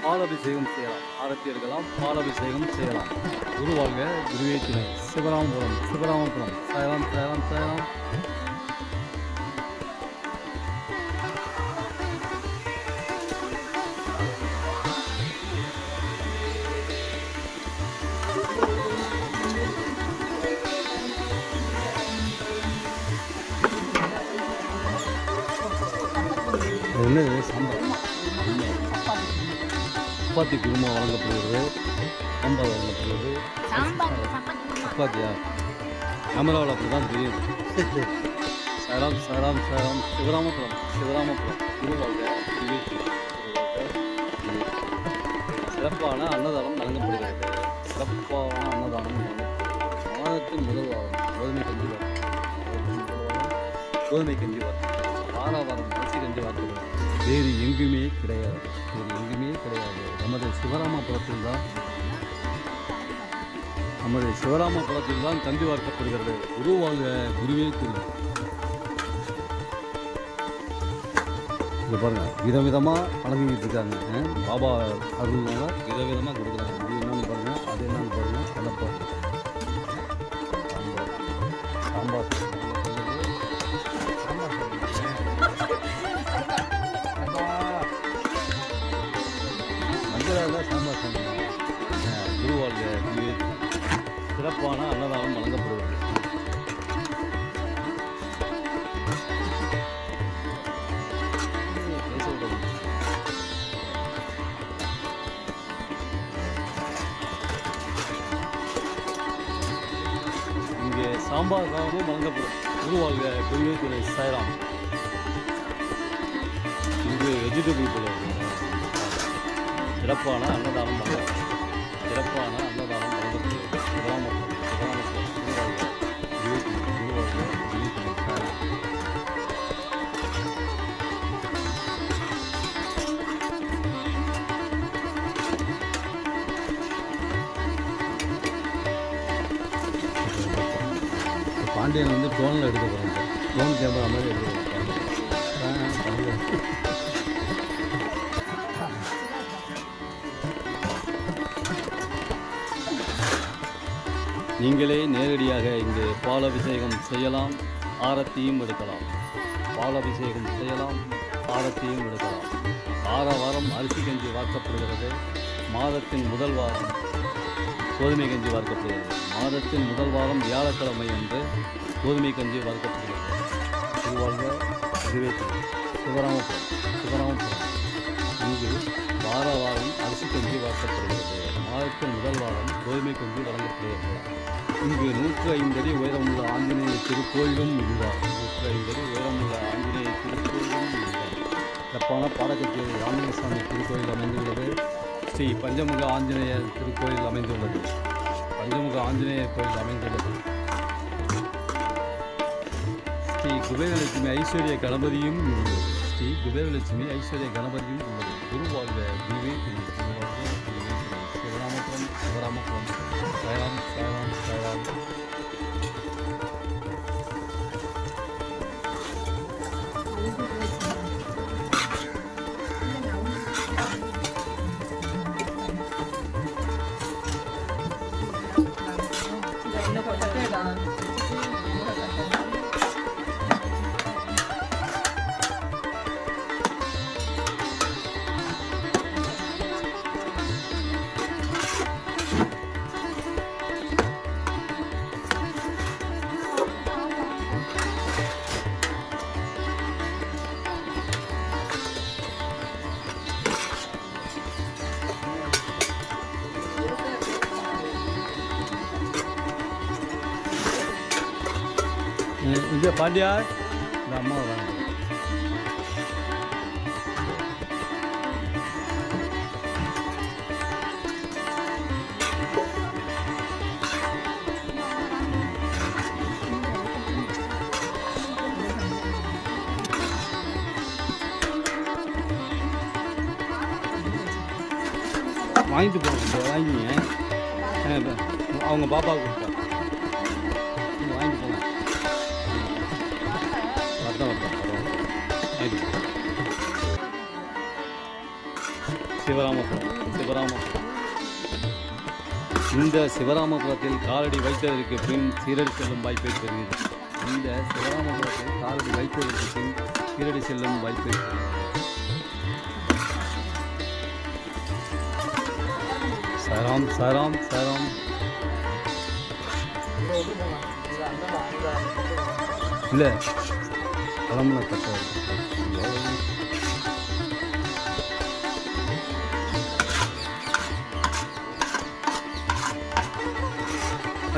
பாலாபிஷேகம் செய்யலாம். ஆரத்தி எடுக்கலாம், பாலாபிஷேகம் செய்யலாம். குரு வாழ்க, குருவே துணை. சிவராமபுரம் சாயலாம் சாயலாம் சாயலாம். என்னது சாம்பார்? சப்பாத்தி குருமா வழங்கப்படுகிறது. சாம்பார் வழங்கப்படுகிறது. சப்பாத்தியா? கேமராவில் அப்படி தான் தெரியும். சரம் சரம் சரம். சிவராமபுரம் குரு வாழ்க, குருவே துணை. சிறப்பான அன்னதானம் வழங்கப்படுகிறது. மாதத்தின் முதல் வாரம் கோதுமை கஞ்சி வாரம் அரிசி கஞ்சி வார்த்தைகள் வேறு எங்குமே கிடையாது. நமது சிவராமபுரத்தில் தான் கஞ்சி வார்க்கப்படுகிறது. குரு வாழ்க, குருவே துணை. இங்கே பாருங்கள், விதவிதமாக வழங்கிட்டு இருக்காங்க. பாபா அருள்னால விதவிதமாக கொடுக்குறாங்க. இது என்னன்னு பாருங்கள், அது என்னன்னு பாருங்கள். கலப்பா சாம்பார் மஞ்சள் சாம்பார் சொன்னாங்க. குரு வாழ்க, குருவே துணை. சிறப்பான அன்னதானம் வழங்கப்படுகிறது. இங்கே சாம்பார் சாதமும் வழங்கப்படும். குரு வாழ்க, குருவே துணை. சாய்ராம். இங்கு வெஜிடபிள் போல சிறப்பான அன்னதானம் வழங்கப்படுகிறது. பாண்டியன் வந்து டோனில் எடுக்க போகிறாங்க. டோன் கேமரா மாதிரி எடுக்க போகிறாங்க. நீங்களே நேரடியாக இங்கே பாலாபிஷேகம் செய்யலாம், ஆரத்தியும் எடுக்கலாம். வாரம் அரிசி கஞ்சி வார்க்கப்படுகிறது. மாதத்தின் முதல் வாரம் கோதுமை கஞ்சி வார்க்கப்படுகிறது. மாதத்தின் முதல் வாரம் வியாழக்கிழமை அன்று கோதுமை கஞ்சி வார்க்கப்படுகிறது. குரு வாழ்க, குருவே துணை. சிவராமபுரம் இங்கு வாரம் அரிசி கஞ்சி வார்க்கப்படுகிறது. மாதத்தின் முதல் வாரம் கோதுமை கஞ்சி வழங்கப்படுகிறது. இங்கு 150 அடி உயரமுள்ள ஆஞ்சநேயர் திருக்கோயிலும் உள்ளார். சிறப்பான பாடக்கச்சேரி ராமலிங்கசாமி திருக்கோயில் அமைந்துள்ளது. ஸ்ரீ பஞ்சமுக ஆஞ்சநேயர் திருக்கோயில் அமைந்துள்ளது. ஸ்ரீ குபேரலட்சுமி ஐஸ்வர்ய கணபதியும் உள்ளது. குரு வாழ்க, குருவே துணை. சிவராமபுரம் சாய்ராம். இங்கே பாண்டியா இந்த அம்மா வராங்க. வாங்கிட்டு போங்க, வாங்கிங்க. அவங்க பாப்பாவுக்கு கொடுத்தா வாங்கிட்டு போங்க. வரதான் வாங்கிட்டு போங்க. சிவராமபுரம். இந்த சிவராமபுரத்தில் காலடி வைத்ததற்கு பின் சீரடி செல்லும் வாய்ப்பை பெறுகிறது. இந்த சிவராமபுரத்தில் காலடி வைத்ததற்கு பின் சீரடி செல்லும் வாய்ப்பை பெறுகிறது. சாராம் சாராம் சாராம். இல்லை கிளம்புன தப்பா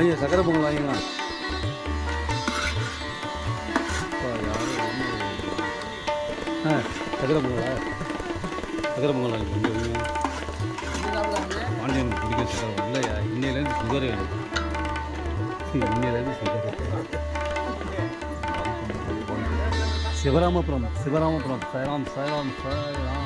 ஐயா சக்கரை பொங்கல் வாங்கிக்கலாம். சக்கரை பொங்கலா? சக்கரை பொங்கல் வாங்கிக்கலாம். ஆன்லைன் பிடிக்க சக்கரை இல்லையா? இன்னையிலேருந்து சுகர் எனக்கு. இன்னையிலேருந்து சுகர். சிவராமபுரம் சாய்ராம் சாய்ராம் சாய்ராம்.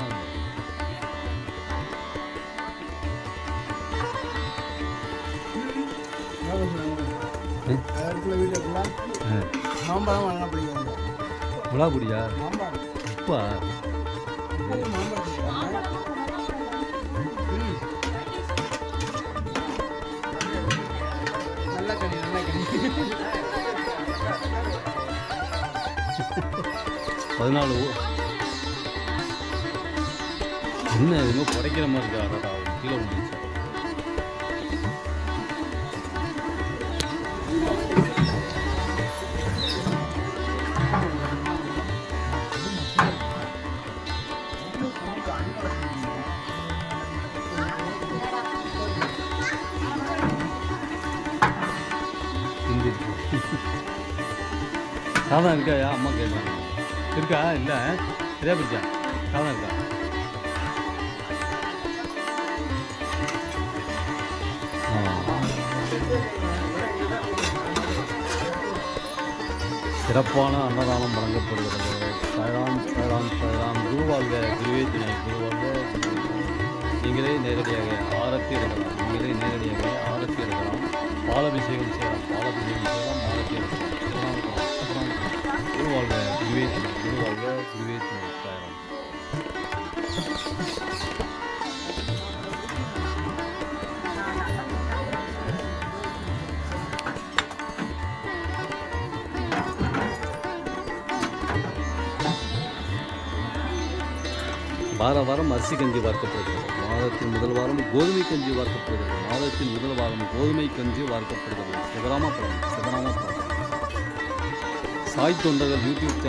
விழாபுடியா அப்பா பதினாலு என்ன எதுவுமே குறைக்கிற மாதிரி இருக்கா? கீழே வந்துச்சு. சாதம் இருக்காயா? அம்மா கேட்குறாங்க. இருக்கா? இல்லை சரியா பிடிச்சா? சாதம் இருக்கா? சிறப்பான அன்னதானம் வழங்கப்படுகிறது. சாய்ராம் சாய்ராம் சாய்ராம். குருவாழ்க குருவே துணை. குருவாழ்க. நீங்களே நேரடியாக ஆரத்தி எடுக்கலாம். பாலாபிஷேகம் செய்யலாம். ஆரத்தி எடுக்கலாம். குருவாழ்க குருவே துணை. குருவாழ்க குருவே துணை. சாய்ராம். வாரம் அரிசி கஞ்சி வார்க்கப்படுகிறது. மாதத்தின் முதல் வாரம் கோதுமை கஞ்சி வார்க்கப்படுகிறது. சிவராமபுரம். சாய் தொண்டர்கள் யூடியூப்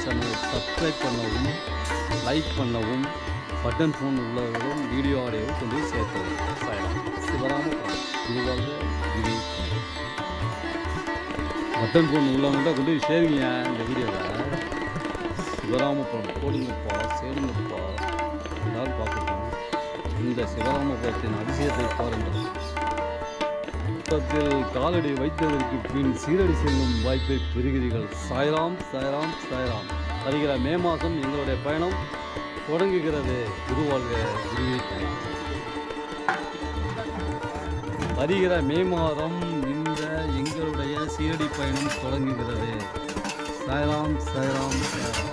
சேனலை சப்ஸ்கிரைப் பண்ணவும், லைக் பண்ணவும், பட்டன் ஃபோன் உள்ளவர்களும் வீடியோ ஆடியோவை கொண்டு சேர்க்கவும். சிவராமபுரம். குருவாழ்க குருவே. பட்டன் ஃபோன் உள்ளவங்கள்ட்ட கொண்டு சேருங்க இந்த வீடியோவை. சிவராமபுரம் போடுங்கப்பா, சேருங்கப்பா, எல்லாரும் பார்க்கட்டும். இந்த சிவராமபுரத்தின் அதிசயத்தை பாருங்கள். காலடி வைத்ததற்கு பின் சீரடி செல்லும் வாய்ப்பை பெறுகிறீர்கள். சாய்ராம் சாய்ராம் சாய்ராம். வருகிற மே மாதம் எங்களுடைய பயணம் தொடங்குகிறது. குருவாழ்க குருவே துணை. வருகிற மே மாதம் இந்த எங்களுடைய சீரடி பயணம் தொடங்குகிறது. சாய்ராம் சாய்ராம் சாய்ராம்.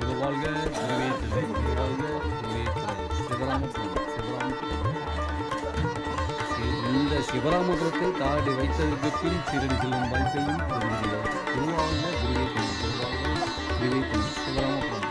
குருவாழ்க குருவே துணை. குருவாழ்க குருவே துணை. சிவராமபுரம். இந்த சிவராமபுரத்தில் காலடி வைத்ததற்கு பின் சீரடி செல்லும் வாய்ப்பையும் பெறுகிறீர்கள். குருவாழ்க குருவே துணை. குருவாழ்க குருவே துணை. சிவராமபுரம்.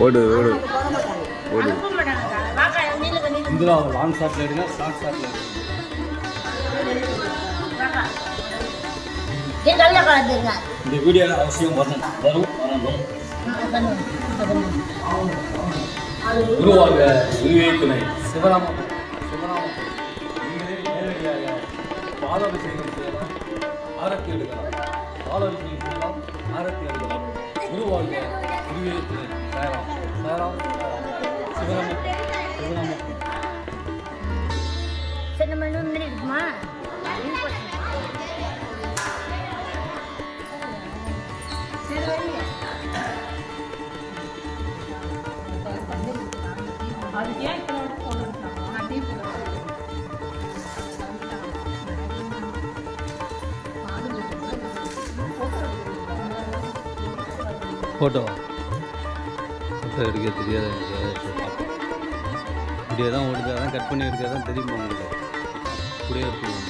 ஓடு ஓடு ஓடு. இந்திரா லாங் ஷாட்டில் எடுங்க, ஷார்ட் ஷாட்டில் எடுங்க. இந்த வீடியோவில் அவசியம் வரும். குருவாக குருவே துணை சிவராமன் நீங்களே நேரடியாக பாலாபிஷேகம் செய்யலாம், ஆரத்தி எடுக்கலாம். பாலாபிஷேகம் செய்யலாம், ஆரத்தி எடுக்கலாம். குருவாக குருவே துணை சாய்ராம் சாய்ராம் சிவராமன் சிவராமன். சரி நம்ம இன்னும் முன்னாடி இருக்குமா? ஃபோட்டோ எடுக்க தெரியாது எனக்கு. இப்படியே தான் ஓடுது, அதான் கட் பண்ணி எடுக்க தான் தெரியுமா உங்களுக்கு? இப்படியே எடுத்துக்கோங்க.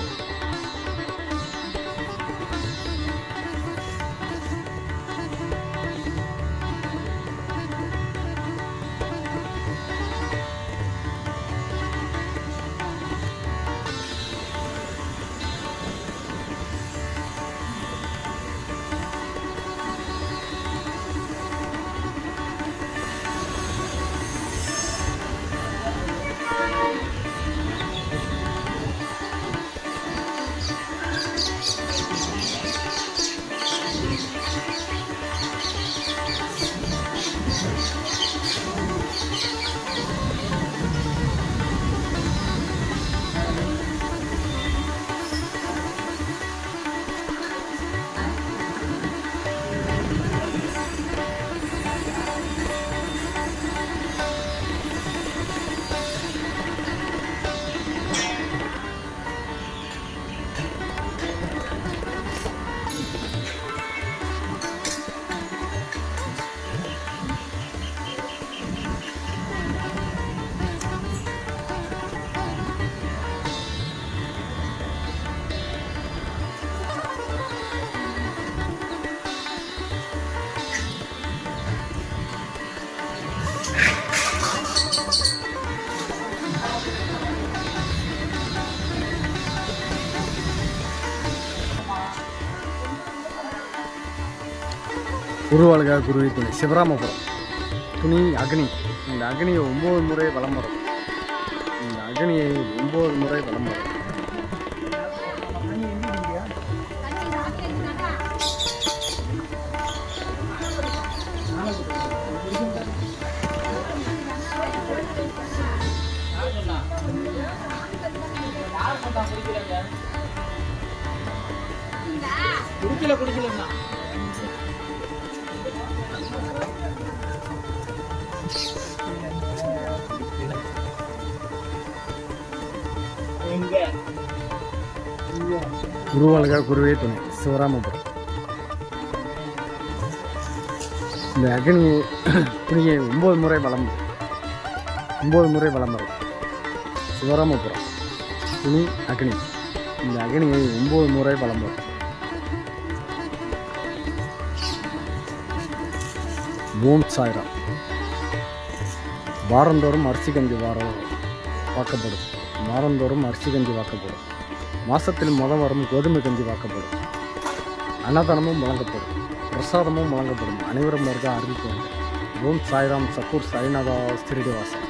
குருவாளுக்காக குருவி துணி சிவராமபுரம் துணி அக்னி. இந்த அக்னியை 9 முறை வலம் வரும். இந்த அக்னியை 9 முறை வலம் வரும். குடிக்கல குருவாளுக்காக குருவே துணை சிவராமபுரம். இந்த அக்னி துணியை 9 முறை வலம் 9 முறை வலம் வரும். சிவராமபுரம் துணி அக்னி. இந்த அக்னியை 9 முறை வலம் வரும். ஓம் சாய்ராம். வாரந்தோறும் அரிசி கஞ்சி வாக்கப்படும். வாரந்தோறும் அரிசி கஞ்சி வாக்கப்படும். மாதத்தில் வாரம் கோதுமை கஞ்சி வாக்கப்படும். அன்னதானமும் வழங்கப்படும். பிரசாதமும் வழங்கப்படும். அனைவரும் வருக அறிவிப்போம். ஓம் சாய்ராம். சக்கூர் சாய்நாதா ஸ்ரீனிவாசன்.